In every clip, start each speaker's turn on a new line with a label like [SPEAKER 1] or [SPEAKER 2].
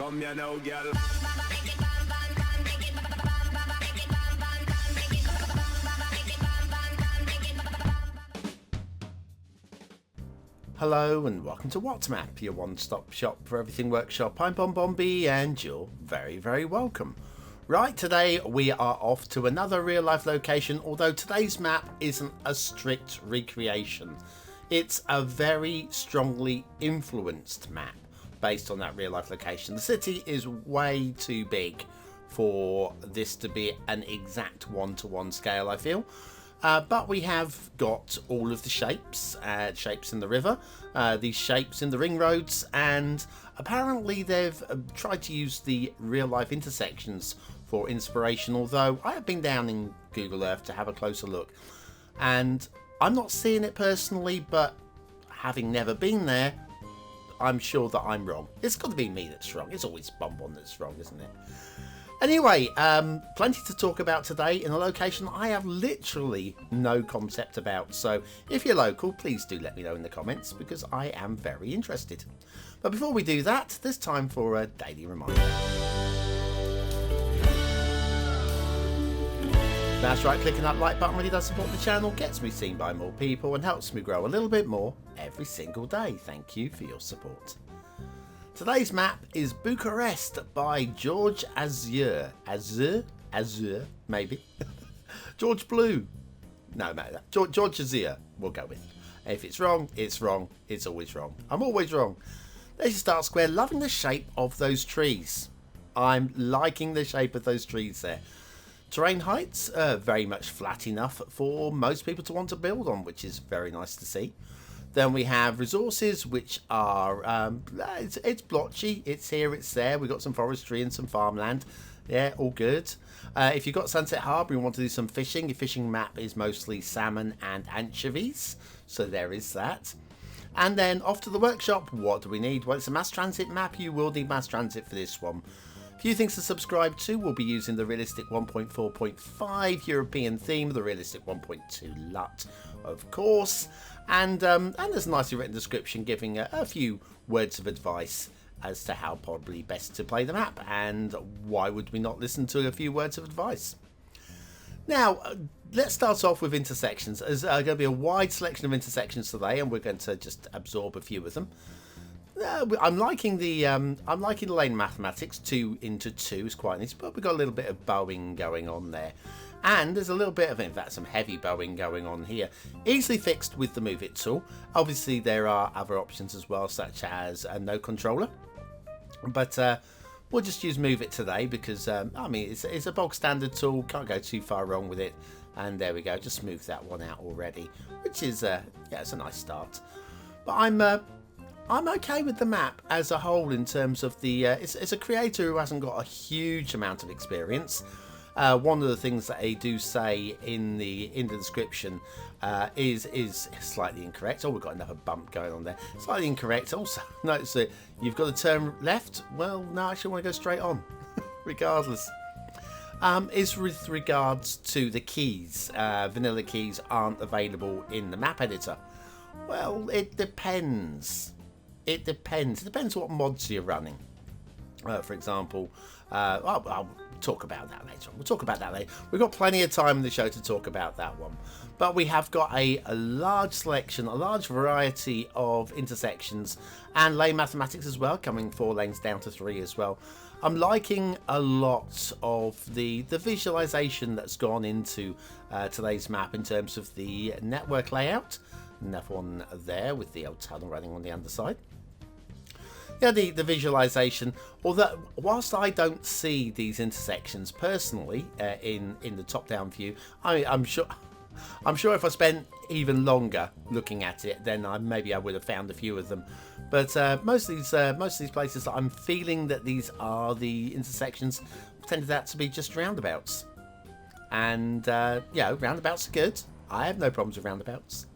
[SPEAKER 1] Come here now, girl.
[SPEAKER 2] Hello and welcome to WhatsMap, your one-stop shop for everything workshop. I'm BonBonB and you're very, very welcome. Right, today we are off to another real-life location, although today's map isn't a strict recreation. It's a very strongly influenced map based on that real-life location. The city is way too big for this to be an exact one-to-one scale, I feel. But we have got all of the shapes in the river, these shapes in the ring roads, and apparently they've tried to use the real-life intersections for inspiration, although I have been down in Google Earth to have a closer look, and I'm not seeing it personally, but having never been there, I'm sure that I'm wrong. It's got to be me that's wrong. It's always BonBon that's wrong, isn't it? Anyway, plenty to talk about today in a location I have literally no concept about. So if you're local, please do let me know in the comments because I am very interested. But before we do that, there's time for a daily reminder. That's right, clicking that like button really does support the channel, gets me seen by more people and helps me grow a little bit more every single day. Thank you for your support. Today's map is Bucharest by George Azure, maybe. George Blue. No, George Azure, we'll go with. If it's wrong, it's wrong. It's always wrong. I'm always wrong. There's your start square. Loving the shape of those trees. I'm liking the shape of those trees there. Terrain heights are very much flat enough for most people to want to build on, which is very nice to see. Then we have resources, which are, it's blotchy, it's here, it's there. We've got some forestry and some farmland. Yeah, all good. If you've got Sunset Harbour and want to do some fishing, your fishing map is mostly salmon and anchovies. So there is that. And then off to the workshop, what do we need? Well, it's a mass transit map. You will need mass transit for this one. A few things to subscribe to. We'll be using the realistic 1.4.5 European theme, the realistic 1.2 LUT, of course. And there's a nicely written description giving a few words of advice as to how probably best to play the map, and why would we not listen to a few words of advice. Now, let's start off with intersections. There's going to be a wide selection of intersections today, and we're going to just absorb a few of them. I'm liking the lane mathematics. 2 into 2 is quite nice, but we've got a little bit of bowing going on there. And there's a little bit of, in fact, some heavy bowing going on here. Easily fixed with the Move It tool. Obviously, there are other options as well, such as a no controller. But we'll just use Move It today because, I mean, it's a bog standard tool. Can't go too far wrong with it. And there we go. Just smooth that one out already, which is, yeah, it's a nice start. But I'm okay with the map as a whole in terms of the... it's a creator who hasn't got a huge amount of experience. One of the things that they do say in the description is slightly incorrect. Oh, we've got another bump going on there. Slightly incorrect. Also, notice that you've got to turn left. Well, no, I actually want to go straight on, regardless. Is with regards to the keys. Vanilla keys aren't available in the map editor. Well, it depends. It depends. It depends what mods you're running. For example, I'll talk about that later on. We'll talk about that later. We've got plenty of time in the show to talk about that one. But we have got a large selection, a large variety of intersections and lane mathematics as well, coming 4 lanes down to 3 as well. I'm liking a lot of the visualization that's gone into today's map in terms of the network layout. Another one there with the old tunnel running on the underside. Yeah, the visualization, although whilst I don't see these intersections personally in the top-down view, I'm sure if I spent even longer looking at it, then maybe I would have found a few of them. But most of these places that I'm feeling that these are the intersections tended out to be just roundabouts, and yeah, roundabouts are good. I have no problems with roundabouts.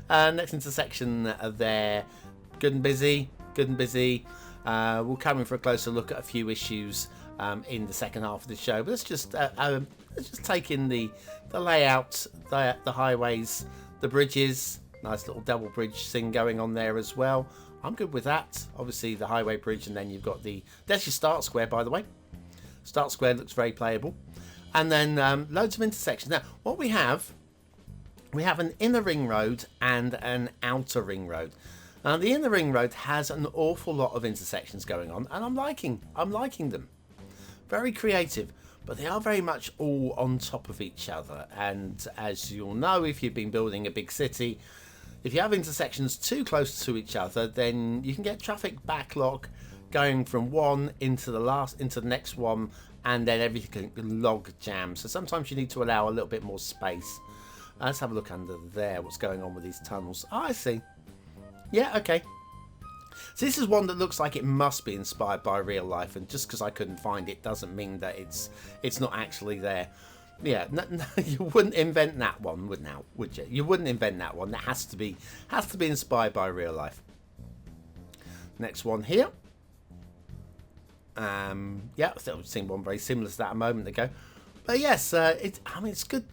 [SPEAKER 2] Next intersection there, good and busy. Good and busy. We'll come in for a closer look at a few issues in the second half of the show. But let's just take in the layout, the highways, the bridges. Nice little double bridge thing going on there as well. I'm good with that. Obviously the highway bridge, and then you've got there's your start square, by the way. Start square looks very playable. And then loads of intersections. Now, what we have an inner ring road and an outer ring road. Now, the inner ring road has an awful lot of intersections going on, and I'm liking them. Very creative, but they are very much all on top of each other. And as you'll know, if you've been building a big city, if you have intersections too close to each other, then you can get traffic backlog going from one into the next one, and then everything can log jam. So sometimes you need to allow a little bit more space. Let's have a look under there. What's going on with these tunnels? Oh, I see. Yeah, okay. So this is one that looks like it must be inspired by real life, and just because I couldn't find it doesn't mean that it's not actually there. Yeah, no, you wouldn't invent that one, would you? You wouldn't invent that one. That has to be inspired by real life. Next one here. Yeah, I've seen one very similar to that a moment ago. But yes, it's good.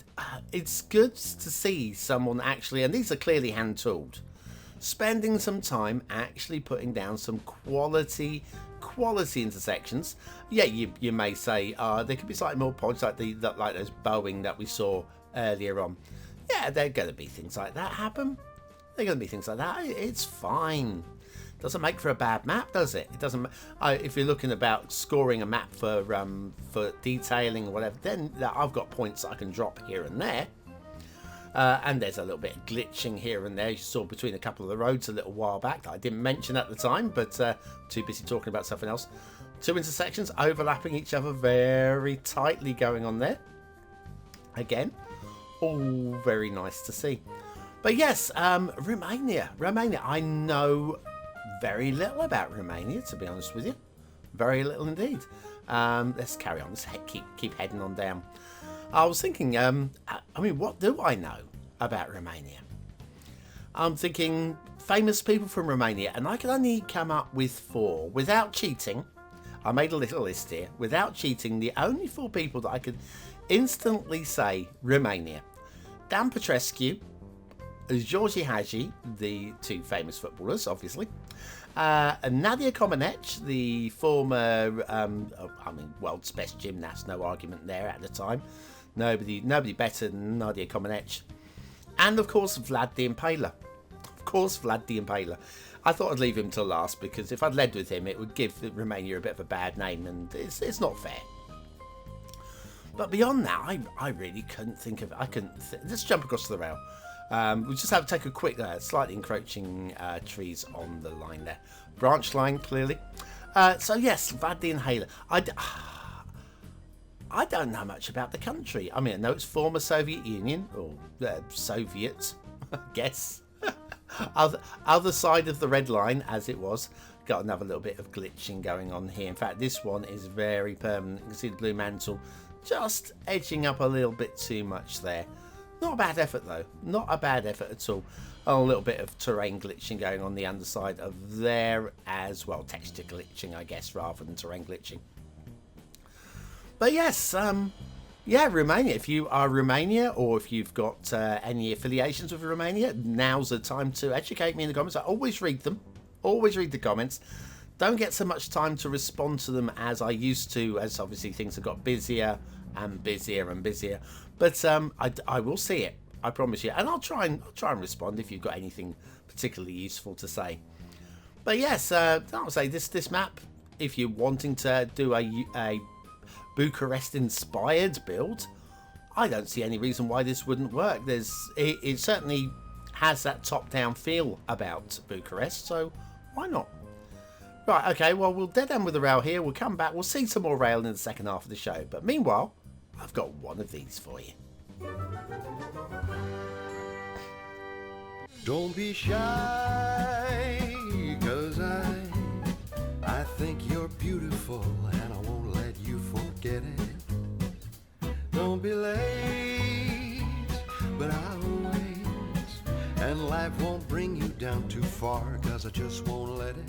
[SPEAKER 2] It's good to see someone actually, and these are clearly hand tooled, spending some time actually putting down some quality intersections. Yeah, you may say there could be slightly more points like those bowing that we saw earlier on. Yeah, there are going to be things like that happen. There are going to be things like that. It's fine. Doesn't make for a bad map, does it? It doesn't. If you're looking about scoring a map for detailing or whatever, then I've got points I can drop here and there. And there's a little bit of glitching here and there. You saw between a couple of the roads a little while back that I didn't mention at the time, but too busy talking about something else. Two intersections overlapping each other very tightly going on there. Again, all very nice to see. But yes, Romania. I know very little about Romania, to be honest with you. Very little indeed. Let's carry on. Let's keep heading on down. I was thinking, what do I know about Romania? I'm thinking famous people from Romania, and I can only come up with 4 without cheating. I made a little list here. Without cheating, the only 4 people that I could instantly say Romania: Dan Petrescu, Georgi Hagi, the 2 famous footballers, obviously, Nadia Comaneci, the former, world's best gymnast, no argument there at the time. Nobody better than Nadia Comaneci. And, of course, Vlad the Impaler. I thought I'd leave him till last, because if I'd led with him, it would give Romania a bit of a bad name, and it's not fair. But beyond that, I really couldn't think of... Let's jump across the rail. We just have to take a quick, slightly encroaching trees on the line there. Branch line, clearly. So yes, Vlad the Impaler. I don't know much about the country. I mean, I know it's former Soviet Union, or Soviet, I guess. Other side of the red line, as it was. Got another little bit of glitching going on here. In fact, this one is very permanent. You can see the blue mantle just edging up a little bit too much there. Not a bad effort, though. Not a bad effort at all. A little bit of terrain glitching going on the underside of there as well. Texture glitching, I guess, rather than terrain glitching. But yes, Romania. If you are Romania, or if you've got any affiliations with Romania, now's the time to educate me in the comments. I always read them. Always read the comments. Don't get so much time to respond to them as I used to, as obviously things have got busier and busier and busier. But I will see it, I promise you, and I'll try and respond if you've got anything particularly useful to say. But yes, I'll say this map, if you're wanting to do a Bucharest inspired build, I don't see any reason why this wouldn't work. It certainly has that top down feel about Bucharest, so why not? Right, okay, well, we'll dead end with the rail here. We'll come back. We'll see some more rail in the second half of the show. But meanwhile, I've got one of these for you.
[SPEAKER 1] Don't be shy, 'cause I think you're beautiful, and I won't let you forget it. Don't be late, but I'll wait, and life won't bring you down too far, 'cause I just won't let it.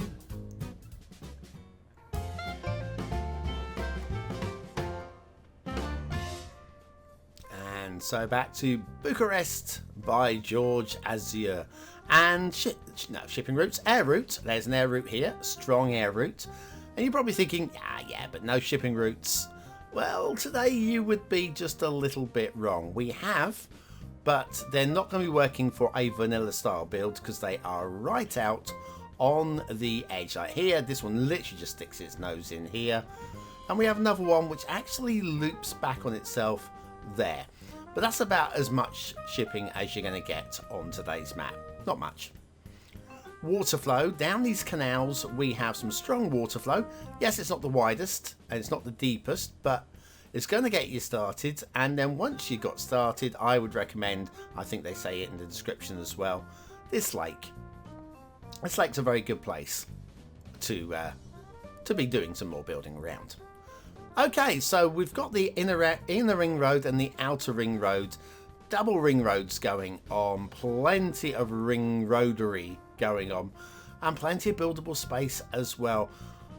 [SPEAKER 2] So back to Bucharest by George Azure. And shipping routes, air route. There's an air route here, strong air route. And you're probably thinking, yeah, but no shipping routes. Well, today you would be just a little bit wrong. We have, but they're not going to be working for a vanilla style build because they are right out on the edge. Like here, this one literally just sticks its nose in here. And we have another one which actually loops back on itself there. But that's about as much shipping as you're going to get on today's map. Not much. Water flow. Down these canals we have some strong water flow. Yes, it's not the widest and it's not the deepest, but it's going to get you started. And then once you got started, I would recommend, I think they say it in the description as well, this lake. This lake's a very good place to be doing some more building around. Okay, so we've got the inner ring road and the outer ring road. Double ring roads going on, plenty of ring roadery going on, and plenty of buildable space as well.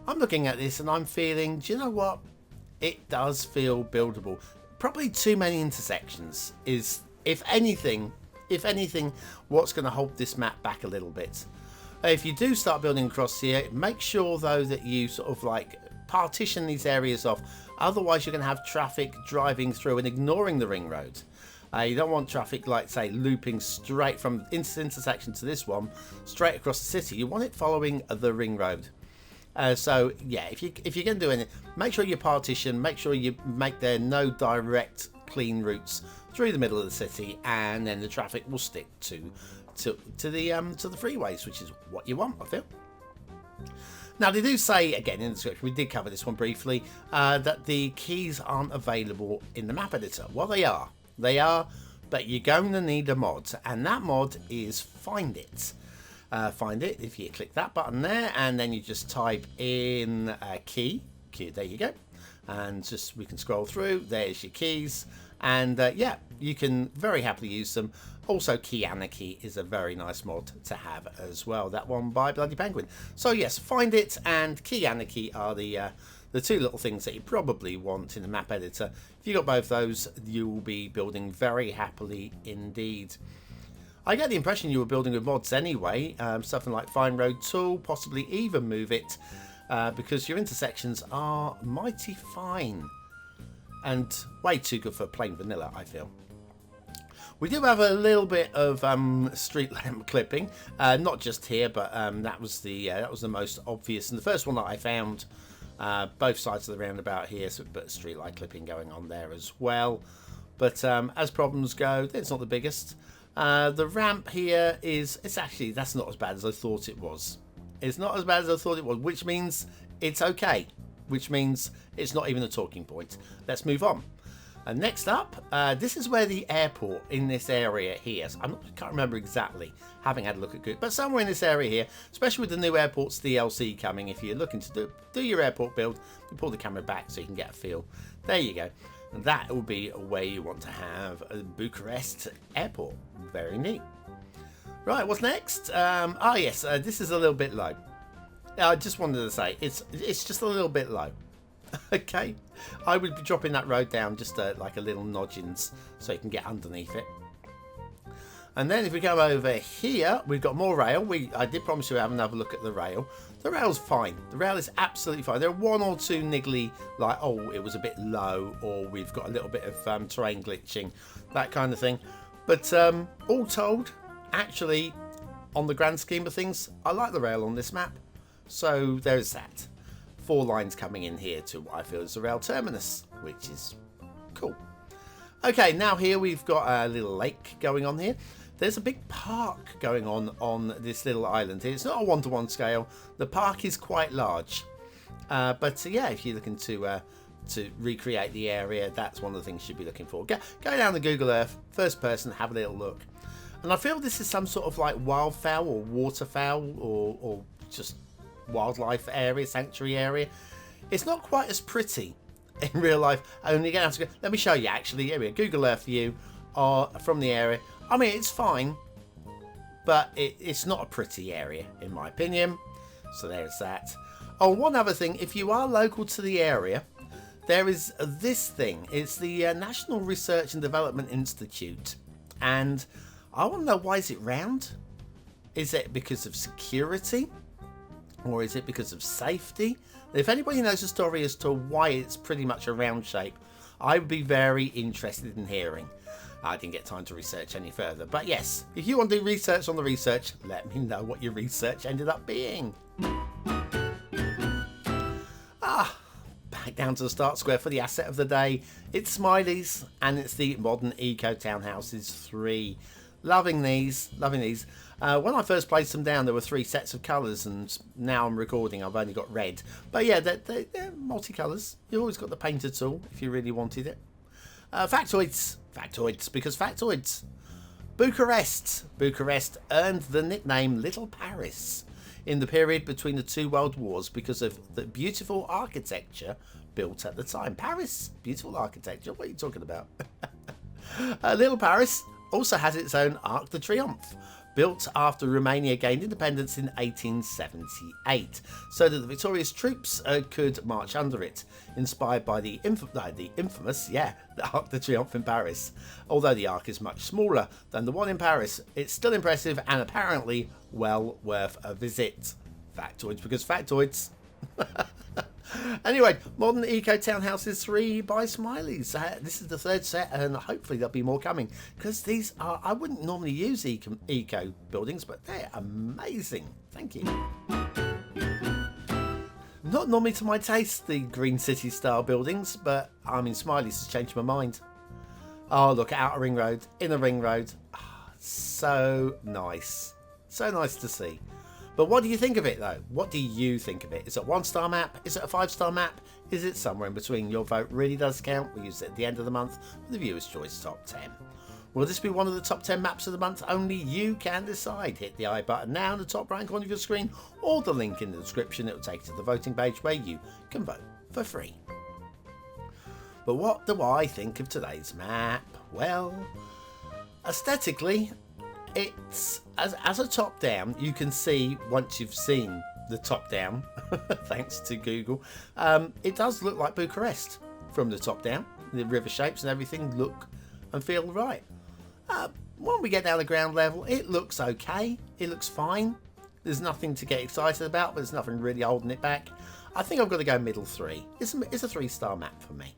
[SPEAKER 2] I'm looking at this and I'm feeling, do you know what? It does feel buildable. Probably too many intersections is, if anything, what's going to hold this map back a little bit. If you do start building across here, make sure though that you sort of like partition these areas off. Otherwise, you're going to have traffic driving through and ignoring the ring road. You don't want traffic, like say, looping straight from this intersection to this one, straight across the city. You want it following the ring road. So yeah, if you're going to do anything, make sure you partition, make sure you make there no direct clean routes through the middle of the city, and then the traffic will stick to the freeways, which is what you want, I feel. Now, they do say, again, in the description, we did cover this one briefly, that the keys aren't available in the map editor. Well, they are. They are, but you're going to need a mod, and that mod is Find It. Find It, if you click that button there, and then you just type in key. There you go. And just we can scroll through. There's your keys. And yeah, you can very happily use them. Also, Key Anarchy is a very nice mod to have as well. That one by Bloody Penguin. So yes, Find It and Key Anarchy are the two little things that you probably want in the map editor. If you got both those, you will be building very happily indeed. I get the impression you were building with mods anyway. Something like Fine Road Tool, possibly even Move It, because your intersections are mighty fine and way too good for plain vanilla, I feel. We do have a little bit of street lamp clipping, not just here, but that was the most obvious and the first one that I found. Both sides of the roundabout here, so but street light clipping going on there as well. But as problems go, it's not the biggest. The ramp here that's not as bad as I thought it was. It's not as bad as I thought it was, which means it's okay. Which means it's not even a talking point. Let's move on. And next up, this is where the airport in this area here. So I can't remember exactly, having had a look at Google, but somewhere in this area here, especially with the new airports DLC coming, if you're looking to do your airport build, you pull the camera back so you can get a feel. There you go. And that will be where you want to have a Bucharest airport. Very neat. Right, what's next? Yes, this is a little bit low. I just wanted to say it's just a little bit low. Okay, I would be dropping that road down just like a little nodgins so you can get underneath it. And then if we go over here, we've got more rail. I did promise you to have another look at the rail. The rail's fine. The rail is absolutely fine. There are one or two niggly, like, oh, it was a bit low, or we've got a little bit of terrain glitching, that kind of thing. But all told, actually, on the grand scheme of things, I like the rail on this map. So there's that. 4 lines coming in here to what I feel is the rail terminus, which is cool. Okay, now here we've got a little lake going on here. There's a big park going on this little island here. It's not a one-to-one scale. The park is quite large. But yeah, if you're looking to recreate the area, that's one of the things you'd be looking for. Go down to Google Earth, first person, have a little look. And I feel this is some sort of like wildfowl or waterfowl or just wildlife area, sanctuary area. It's not quite as pretty in real life. Only again, let me show you actually. Here we go, Google Earth view from the area. I mean, it's fine, but it's not a pretty area in my opinion. So there's that. Oh, one other thing, if you are local to the area, there is this thing. It's the National Research and Development Institute, and I want to know, why is it round? Is it because of security? Or is it because of safety? If anybody knows the story as to why it's pretty much a round shape, I would be very interested in hearing. I didn't get time to research any further. But yes, if you want to do research on the research, let me know what your research ended up being. Back down to the start square for the asset of the day. It's Smilies, and it's the Modern Eco Townhouses 3. Loving these, loving these. When I first placed them down, there were 3 sets of colours, and now I'm recording, I've only got red. But yeah, they're multicolours. You always got the painter tool if you really wanted it. Factoids, because factoids. Bucharest earned the nickname Little Paris in the period between the 2 world wars because of the beautiful architecture built at the time. Paris, beautiful architecture, what are you talking about? Little Paris also has its own Arc de Triomphe, built after Romania gained independence in 1878, so that the victorious troops could march under it, inspired by the infamous, the Arc de Triomphe in Paris. Although the Arc is much smaller than the one in Paris, it's still impressive and apparently well worth a visit. Factoids, because factoids. Anyway, Modern Eco Townhouses 3 by Smilies. This is the 3rd set, and hopefully there'll be more coming, because these are, I wouldn't normally use eco buildings, but they're amazing. Thank you. Not normally to my taste, the Green City style buildings, but I mean, Smilies has changed my mind. Oh, look, Outer Ring Road, Inner Ring Road. So nice. So nice to see. But what do you think of it, though? What do you think of it? Is it a 1-star map? Is it a 5-star map? Is it somewhere in between? Your vote really does count. We use it at the end of the month for the Viewer's Choice Top 10. Will this be one of the top 10 maps of the month? Only you can decide. Hit the I button now in the top right corner of your screen, or the link in the description. It will take you to the voting page where you can vote for free. But what do I think of today's map? Well, aesthetically, it's as a top down, you can see once you've seen the top down, thanks to Google, it does look like Bucharest from the top down. The river shapes and everything look and feel right. When we get down to ground level, it looks okay. It looks fine. There's nothing to get excited about, but there's nothing really holding it back. I think I've got to go middle 3. It's a 3-star map for me.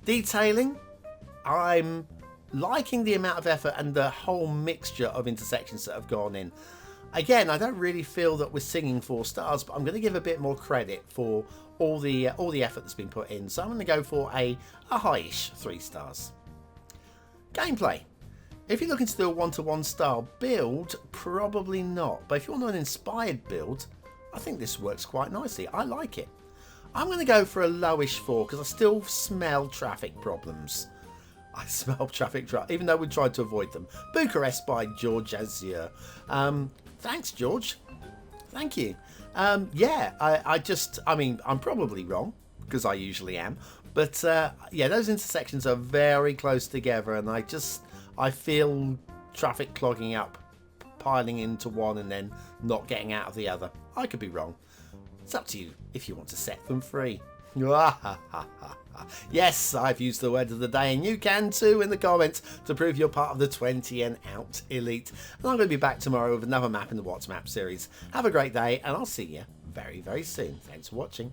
[SPEAKER 2] Detailing, I'm liking the amount of effort and the whole mixture of intersections that have gone in. Again, I don't really feel that we're singing 4 stars, but I'm going to give a bit more credit for all the effort that's been put in. So I'm going to go for a high-ish 3 stars. Gameplay. If you're looking to do a 1-to-1 style build, probably not. But if you want an inspired build, I think this works quite nicely. I like it. I'm going to go for a lowish 4 because I still smell traffic problems. I smell traffic, even though we tried to avoid them. Bucharest by George Azure. Thanks, George. Thank you. Yeah, I mean, I'm probably wrong, because I usually am. But, yeah, those intersections are very close together, and I feel traffic clogging up, piling into one and then not getting out of the other. I could be wrong. It's up to you if you want to set them free. Yes, I've used the word of the day, and you can too in the comments to prove you're part of the 20 and out elite. And I'm going to be back tomorrow with another map in the What's Map series. Have a great day, and I'll see you very, very soon. Thanks for watching.